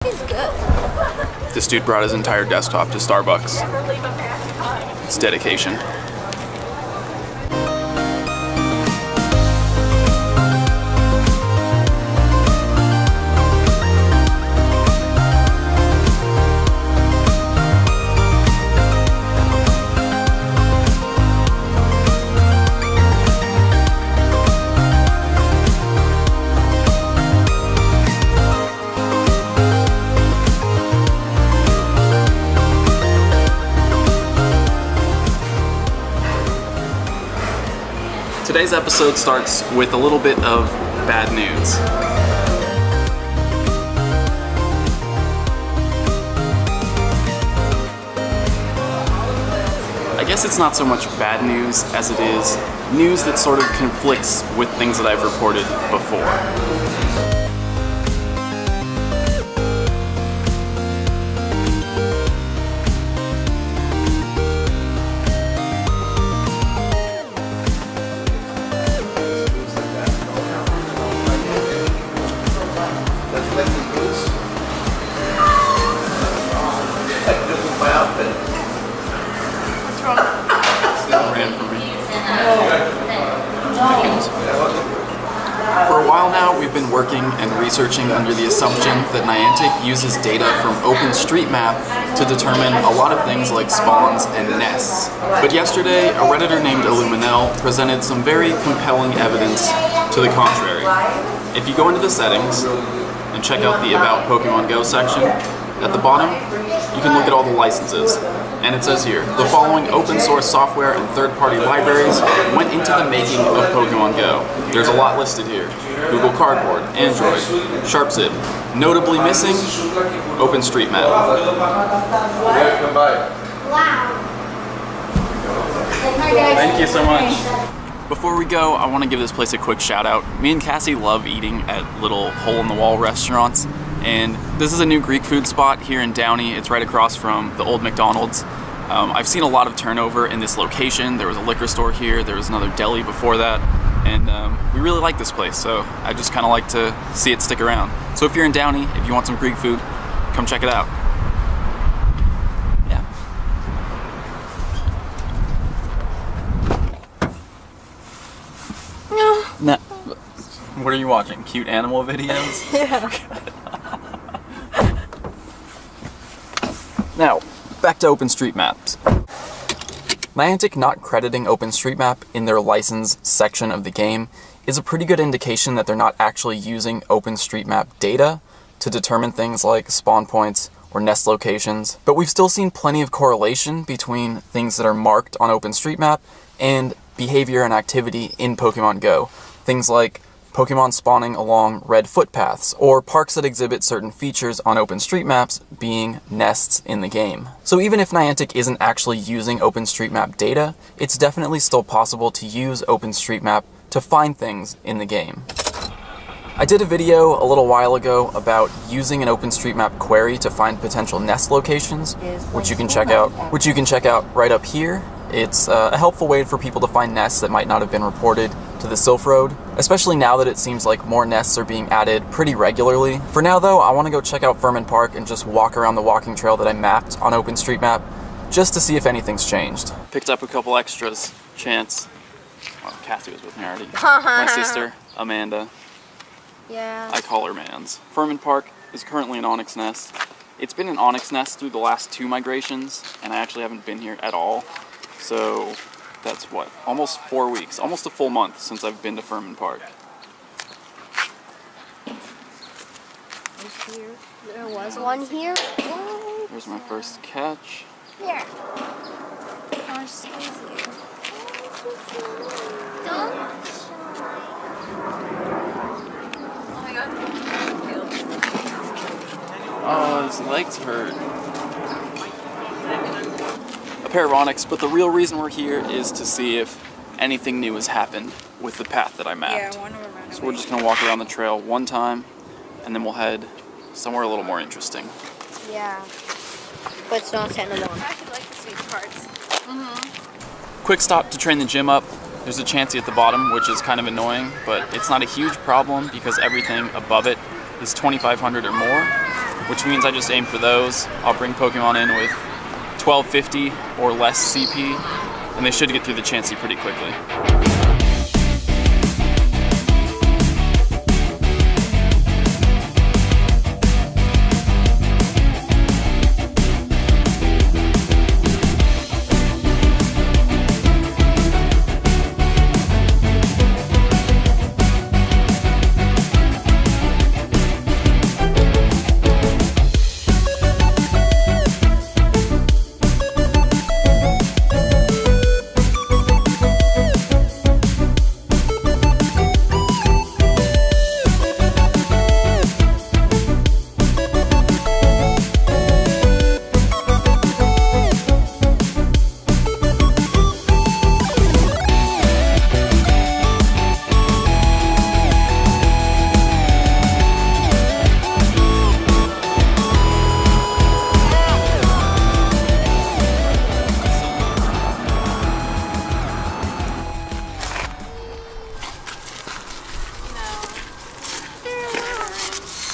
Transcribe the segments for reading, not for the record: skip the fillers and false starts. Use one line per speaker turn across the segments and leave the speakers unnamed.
He's good.
This dude brought his entire desktop to Starbucks. It's dedication. Today's episode starts with a little bit of bad news. I guess it's not so much bad news as it is news that sort of conflicts with things that I've reported before. For a while now, we've been working and researching under the assumption that Niantic uses data from OpenStreetMap to determine a lot of things like spawns and nests. But yesterday, a Redditor named Illuminel presented some very compelling evidence to the contrary. If you go into the settings and check out the About Pokemon Go section, at the bottom, you can look at all the licenses. And it says here, the following open source software and third-party libraries went into the making of Pokemon Go. There's a lot listed here. Google Cardboard, Android, SharpZip. Notably missing, OpenStreetMap.
Wow.
Thank you so much. Before we go, I want to give this place a quick shout out. Me and Cassie love eating at little hole-in-the-wall restaurants. And this is a new Greek food spot here in Downey. It's right across from the old McDonald's. I've seen a lot of turnover in this location. There was a liquor store here, there was another deli before that, and we really like this place, so I just kind of like to see it stick around. So if you're in Downey, if you want some Greek food, come check it out. Yeah. No. What are you watching? Cute animal videos?
Yeah.
Now, back to OpenStreetMap. Niantic not crediting OpenStreetMap in their license section of the game is a pretty good indication that they're not actually using OpenStreetMap data to determine things like spawn points or nest locations, but we've still seen plenty of correlation between things that are marked on OpenStreetMap and behavior and activity in Pokemon Go. Things like Pokemon spawning along red footpaths, or parks that exhibit certain features on OpenStreetMaps being nests in the game. So even if Niantic isn't actually using OpenStreetMap data, it's definitely still possible to use OpenStreetMap to find things in the game. I did a video a little while ago about using an OpenStreetMap query to find potential nest locations, which you can check out right up here. It's a helpful way for people to find nests that might not have been reported to the Sylph Road, especially now that it seems like more nests are being added pretty regularly. For now though, I want to go check out Furman Park and just walk around the walking trail that I mapped on OpenStreetMap, just to see if anything's changed. Picked up a couple extras. Chance. Well, Cassie was with me already. My sister, Amanda.
Yeah.
I call her Mans. Furman Park is currently an onyx nest. It's been an onyx nest through the last 2 migrations, and I actually haven't been here at all. So that's what, almost 4 weeks, almost a full month since I've been to Furman Park.
Here. There was one here. What?
There's my first catch.
Here. How much space here? Don't shy. Oh my god.
Oh, his legs hurt. A pair of onyx, but the real reason we're here is to see if anything new has happened with the path that I mapped.
Yeah, one of them ran away.
So we're just gonna walk around the trail one time, and then we'll head somewhere a little more interesting.
Yeah. But it's not 10 to 1.
I actually like the sweet parts.
Quick stop to train the gym up. There's a Chansey at the bottom, which is kind of annoying, but it's not a huge problem because everything above it is 2,500 or more. which means I just aim for those. I'll bring Pokemon in with 1250 or less CP, and they should get through the Chansey pretty quickly.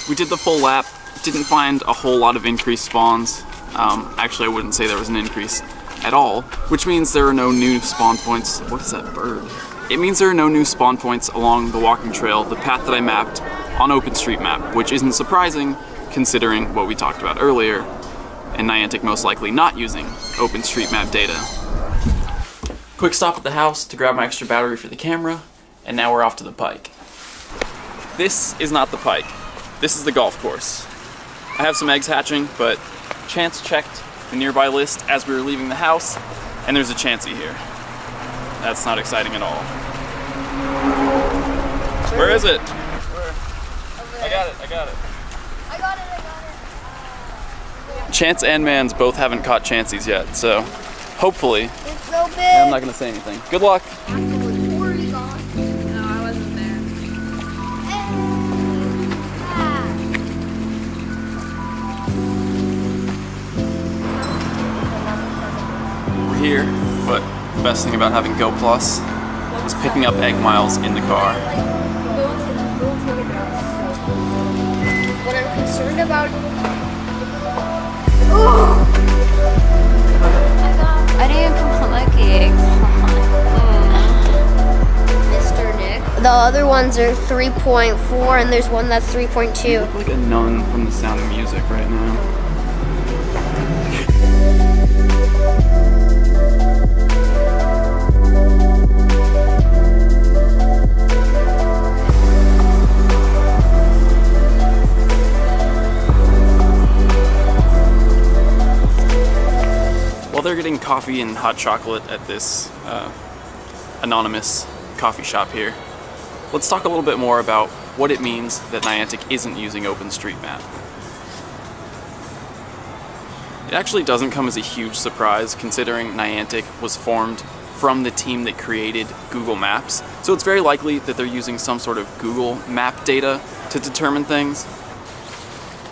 We did the full lap, didn't find a whole lot of increased spawns. Actually, I wouldn't say there was an increase at all, which means there are no new spawn points. What is that bird? It means there are no new spawn points along the walking trail, the path that I mapped on OpenStreetMap, which isn't surprising considering what we talked about earlier, and Niantic most likely not using OpenStreetMap data. Quick stop at the house to grab my extra battery for the camera, and now we're off to the pike. This is not the pike. This is the golf course. I have some eggs hatching, but Chance checked the nearby list as we were leaving the house, and there's a Chansey here. That's not exciting at all. Where is it? I got it.
I got it.
Chance and Mans both haven't caught Chanseys yet, so hopefully.
It's so big.
I'm not gonna say anything. Good luck. Here, but the best thing about having Go Plus is picking up egg miles in the car.
What I'm concerned about. I didn't complete my eggs. Mr. Nick. The other ones are 3.4, and there's one that's 3.2.
You look like a nun from The Sound of Music right now. They're getting coffee and hot chocolate at this anonymous coffee shop here. Let's talk a little bit more about what it means that Niantic isn't using OpenStreetMap. It actually doesn't come as a huge surprise considering Niantic was formed from the team that created Google Maps, so it's very likely that they're using some sort of Google map data to determine things.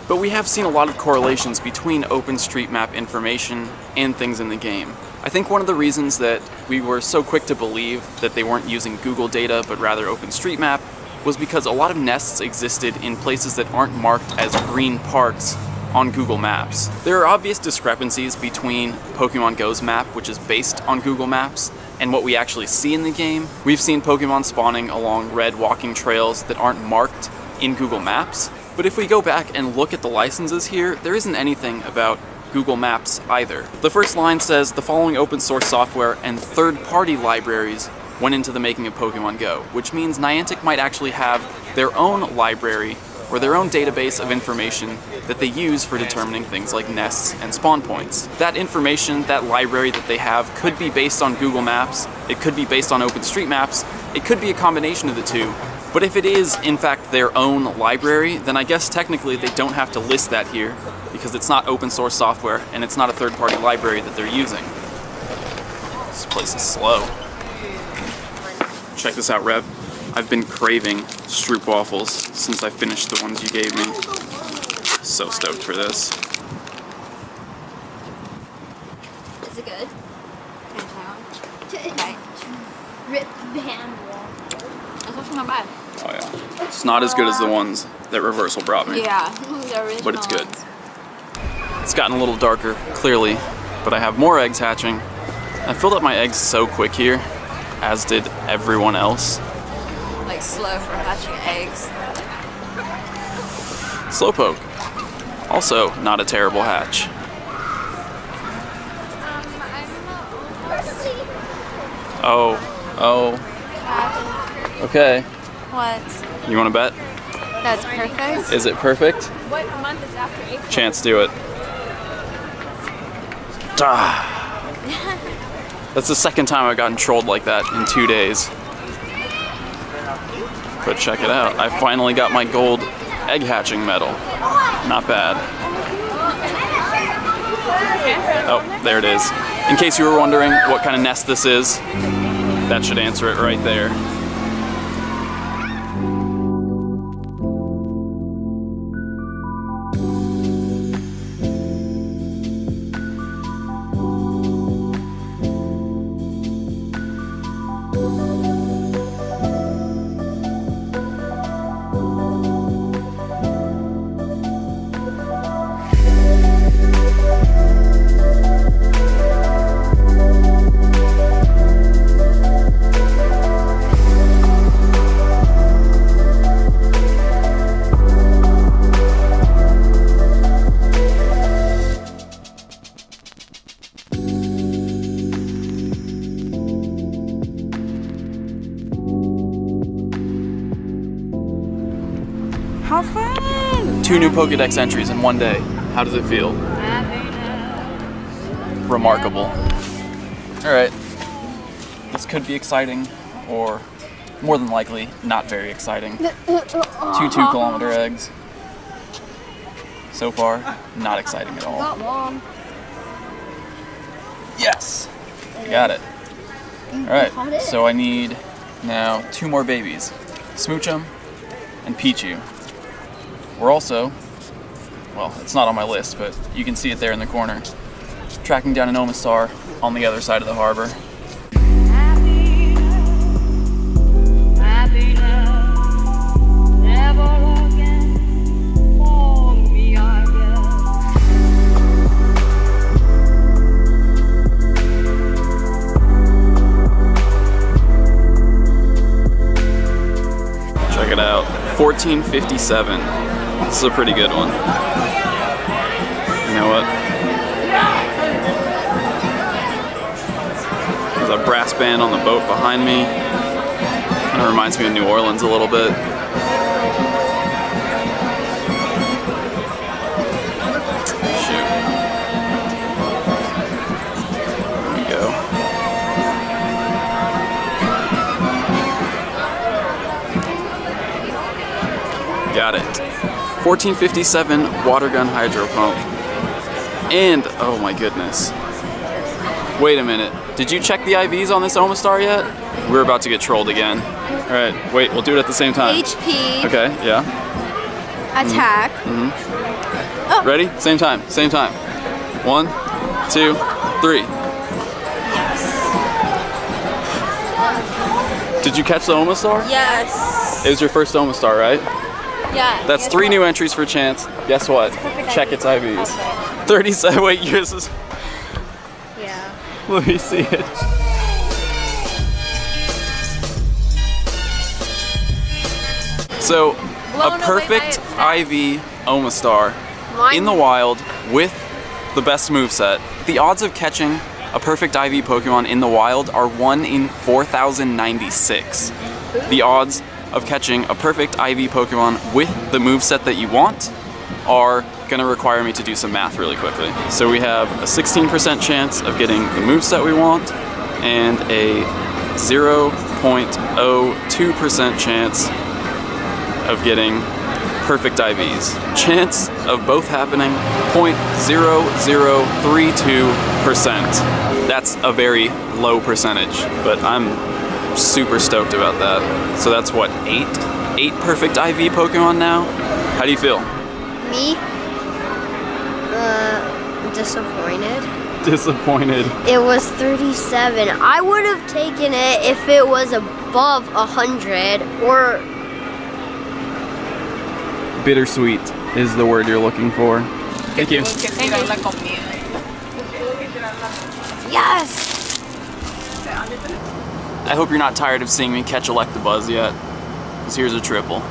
But we have seen a lot of correlations between OpenStreetMap information and things in the game. I think one of the reasons that we were so quick to believe that they weren't using Google data but rather OpenStreetMap was because a lot of nests existed in places that aren't marked as green parks on Google Maps. There are obvious discrepancies between Pokemon Go's map, which is based on Google Maps, and what we actually see in the game. We've seen Pokemon spawning along red walking trails that aren't marked in Google Maps. But if we go back and look at the licenses here, there isn't anything about Google Maps either. The first line says, the following open source software and third-party libraries went into the making of Pokemon Go, which means Niantic might actually have their own library or their own database of information that they use for determining things like nests and spawn points. That information, that library that they have, could be based on Google Maps, it could be based on OpenStreetMaps, it could be a combination of the two. But if it is, in fact, their own library, then I guess technically they don't have to list that here because it's not open source software and it's not a third-party library that they're using. This place is slow. Check this out, Rev. I've been craving Stroop waffles since I finished the ones you gave me. So stoked for this.
Is it good? Can I rip the hand wall. That's actually not bad.
Oh yeah. It's not as good as the ones that Reversal brought me.
Yeah, they're really
but it's good.
ones.
It's gotten a little darker, clearly, but I have more eggs hatching. I filled up my eggs so quick here, as did everyone else.
Like slow for hatching eggs.
Slowpoke, also not a terrible hatch. Oh, okay.
What?
You want to bet?
That's perfect.
Is it perfect?
What month is after April?
Chance, do it. Ah. That's the second time I've gotten trolled like that in 2 days. But check it out. I finally got my gold egg hatching medal. Not bad. Oh, there it is. In case you were wondering what kind of nest this is, that should answer it right there.
How fun!
2 new Pokédex entries in 1 day. How does it feel? Remarkable. Alright. This could be exciting, or more than likely, not very exciting. 2 2-kilometer eggs. So far, not exciting at all.
Got one.
Yes! I got it. Alright, so I need now 2 more babies. Smoochum and Pichu. We're also, well, it's not on my list, but you can see it there in the corner, tracking down an Omastar on the other side of the harbor. Check it out, 1457. This is a pretty good one. You know what? There's a brass band on the boat behind me. Kind of reminds me of New Orleans a little bit. Shoot. There we go. Got it. 1457 water gun hydro pump. And, oh my goodness. Wait a minute. Did you check the IVs on this Omastar yet? We're about to get trolled again. Alright, wait, we'll do it at the same time.
HP.
Okay, yeah.
Attack.
Oh. Ready? Same time, same time. 1, 2, 3. Did you catch the Omastar?
Yes.
It was your first Omastar, right?
Yeah.
That's 3 new entries for Chance. Guess what? Check its IVs.
Okay.
37. Wait, yours is.
Yeah.
Let me see it. So,
Blown
a perfect IV Omastar
Mine-
in the wild with the best moveset. The odds of catching a perfect IV Pokemon in the wild are 1 in 4,096. The odds of catching a perfect IV Pokemon with the moveset that you want are gonna require me to do some math really quickly. So we have a 16% chance of getting the moveset we want and a 0.02% chance of getting perfect IVs. Chance of both happening, 0.0032%. That's a very low percentage, but I'm super stoked about that. So that's what, 8 perfect IV Pokemon now? How do you feel?
Me? Disappointed.
Disappointed.
It was 37. I would have taken it if it was above 100 or...
Bittersweet is the word you're looking for. Thank you.
Yes!
I hope you're not tired of seeing me catch Electabuzz yet, because here's a triple.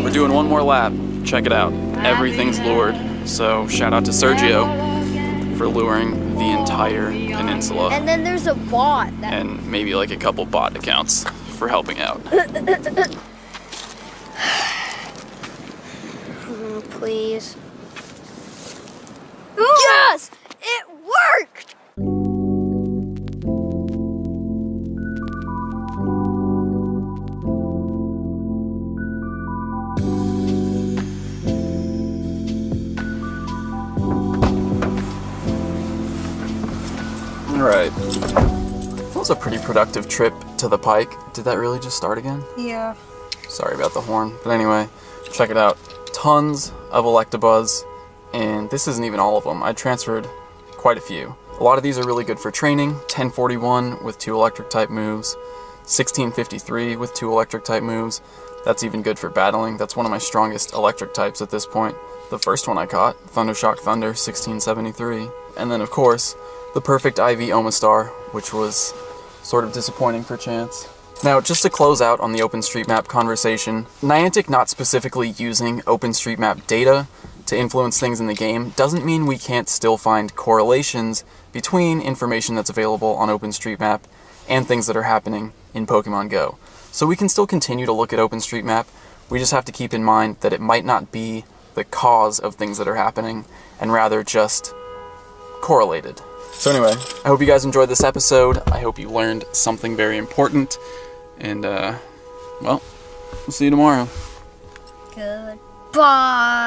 We're doing one more lap. Check it out. Everything's lured. So shout out to Sergio for luring the entire peninsula.
And then there's a bot.
And maybe like a couple bot accounts for helping out.
Please. Yes! It worked!
Alright. That was a pretty productive trip to the Pike. Did that really just start again?
Yeah.
Sorry about the horn. But anyway, check it out. Tons of Electabuzz, and this isn't even all of them. I transferred quite a few. A lot of these are really good for training. 1041 with 2 electric type moves. 1653 with 2 electric type moves. That's even good for battling. That's one of my strongest electric types at this point. The first one I caught, Thundershock Thunder, 1673. And then of course, the perfect IV Omastar, which was sort of disappointing for Chance. Now, just to close out on the OpenStreetMap conversation, Niantic not specifically using OpenStreetMap data to influence things in the game doesn't mean we can't still find correlations between information that's available on OpenStreetMap and things that are happening in Pokemon Go. So we can still continue to look at OpenStreetMap, we just have to keep in mind that it might not be the cause of things that are happening, and rather just correlated. So anyway, I hope you guys enjoyed this episode. I hope you learned something very important. And, well, we'll see you tomorrow.
Goodbye.